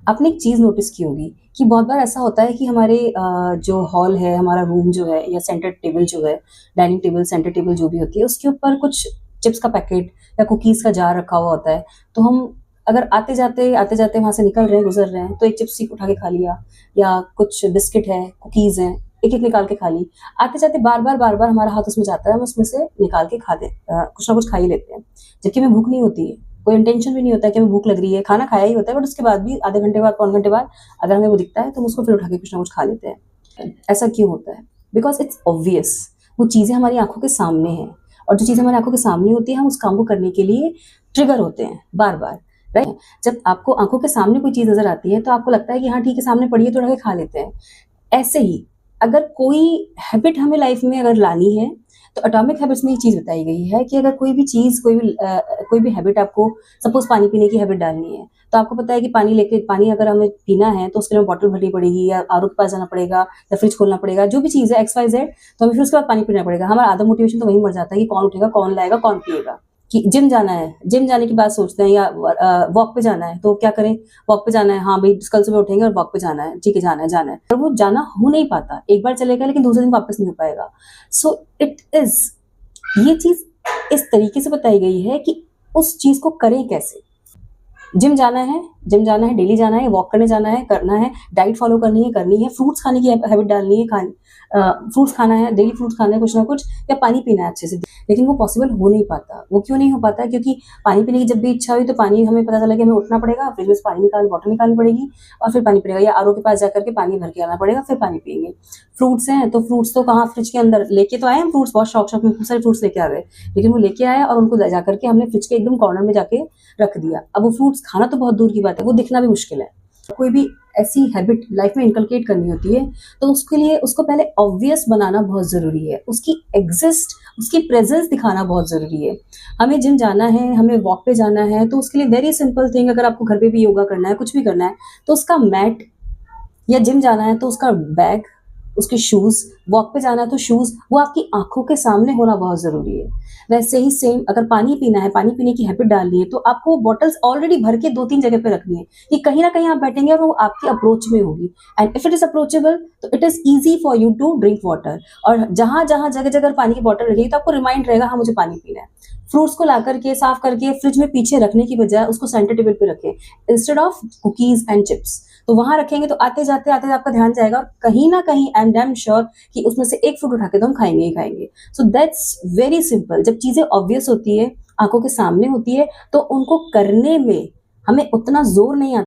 आपने एक चीज़ नोटिस की होगी कि बहुत बार ऐसा होता है कि हमारे जो हॉल है, हमारा रूम जो है या सेंटर टेबल जो है, डाइनिंग टेबल, सेंटर टेबल जो भी होती है, उसके ऊपर कुछ चिप्स का पैकेट या कुकीज़ का जार रखा हुआ होता है। तो हम अगर आते-जाते वहाँ से निकल रहे हैं, गुज़र रहे हैं, तो एक चिप्स स्टिक उठा के खा लिया या कुछ बिस्किट है, कुकीज़ हैं, एक-एक निकाल के खा ली। आते-जाते बार-बार हमारा हाथ उसमें जाता है, हम उसमें से निकाल के कुछ ना कुछ खा ही लेते हैं। जबकि हमें भूख नहीं होती है। कोई इंटेंशन भी नहीं होता है कि हमें भूख लग रही है, खाना खाया ही होता है बट उसके बाद भी आधे घंटे बाद, पौन घंटे बाद अगर हमें वो दिखता है तो हम उसको फिर उठा के कुछ ना कुछ खा लेते हैं। ऐसा क्यों होता है? बिकॉज़ इट्स ऑब्वियस वो चीज़ें हमारी आँखों के सामने हैं और जो चीज़ें हमारी आँखों के सामने होती है हम उस काम को करने के लिए ट्रिगर होते हैं बार-बार, राइट? जब आपको आँखों के सामने कोई चीज़ नज़र आती है तो आपको लगता है कि हाँ ठीक है, सामने पड़ी है तो उठा के खा लेते हैं। ऐसे ही अगर कोई हैबिट हमें लाइफ़ में अगर लानी है, तो एटॉमिक हैबिट्स में ये चीज़ बताई गई है कि अगर कोई भी चीज़, कोई भी हैबिट आपको सपोज़ पानी पीने की हैबिट डालनी है, तो आपको पता है कि पानी अगर हमें पीना है तो उसके लिए बॉटल भरनी पड़ेगी या आरओ के पास जाना पड़ेगा या फ्रिज खोलना पड़ेगा, जो भी चीज़ है एक्स, वाई, ज़ेड, तो हमें फिर उसके बाद पानी पीना पड़ेगा। हमारा आधा मोटिवेशन तो वहीं मर जाता है कि कौन उठेगा, कौन लाएगा, कौन पिएगा। कि जिम जाना है, जिम जाने की बात सोचते हैं या वॉक पे जाना है, तो क्या करें? वॉक पे जाना है, हाँ भई कल सुबह उठेंगे और वॉक पे जाना है, ठीक है जाना है। पर वो जाना हो नहीं पाता, एक बार चलेगा लेकिन दूसरे दिन वापस नहीं हो पाएगा। सो इट इज़ ये चीज़ इस तरीके से बताई गई है कि उस चीज़ को करें कैसे? जिम जाना है, डेली जाना है, वॉक करना है, डाइट फ़ॉलो करनी है, फ्रूट्स खाने की हैबिट डालनी है, फ्रूट्स खाना है, डेली फ्रूट्स खाना है कुछ ना कुछ या पानी पीना है अच्छे से। लेकिन वो पॉसिबल हो नहीं पाता। वो क्यों नहीं हो पाता? क्योंकि पानी पीने की जब भी इच्छा हुई तो पानी हमें पता चला कि हमें उठना पड़ेगा, फ्रिज में से बॉटल निकालनी पड़ेगी और फिर पानी पड़ेगा या आरओ के पास जाकर के पानी भर के आना पड़ेगा, फिर पानी पिएँगे। फ्रूट्स हैं, तो फ्रूट्स तो कहाँ फ्रिज के अंदर लेके तो आए हम फ्रूट्स, बहुत शौक-शौक में खूब सारे फ्रूट्स लेके आ गए। लेकिन वो लेके आए और उनको ले जाकर के हमने फ्रिज के एकदम कॉर्नर में जाके रख दिया। अब वो फ्रूट्स खाना तो बहुत दूर की बात है, वो दिखना भी मुश्किल है। कोई भी ऐसी हैबिट लाइफ में इनकलकेट करनी होती है, तो उसके लिए उसको पहले ऑब्वियस बनाना बहुत ज़रूरी है। उसकी प्रेज़ेंस दिखाना बहुत ज़रूरी है। हमें जिम जाना है, हमें वॉक पे जाना है, तो उसके लिए वेरी सिंपल थिंग, अगर आपको घर पे भी योगा करना है, कुछ भी करना है, तो उसका मैट, या जिम जाना है तो उसका बैग, उसके शूज़, वॉक पे जाना है तो शूज़, वो आपकी आँखों के सामने होना बहुत ज़रूरी है। वैसे ही सेम अगर पानी पीना है, पानी पीने की हैबिट डालनी है, तो आपको बॉटल्स ऑलरेडी भर के 2-3 जगह पे रखनी है कि कहीं न कहीं आप बैठेंगे और वो आपकी अप्रोच में होगी। And if it is approachable तो it is easy for you to drink water. और जहाँ-जहाँ, जगह-जगह पानी की बॉटल रखेगी तो आपको रिमाइंड रहेगा, हाँ, मुझे पानी पीना है। फ्रूट्स को ला कर के, साफ करके फ्रिज में पीछे रखने की बजाय उसको सेंटर टेबल पे रखें, instead of cookies and chips. तो वहाँ रखेंगे तो आते-जाते आपका ध्यान जाएगा और कहीं न कहीं आई एम डैम श्योर कि उसमें से एक फ्रूट उठा के तो हम खाएँगे ही खाएँगे। So that's very simple. जब चीज़ें ऑब्वियस होती है, आँखों के सामने होती है, तो उनको करने में हमें उतना ज़ोर नहीं आता।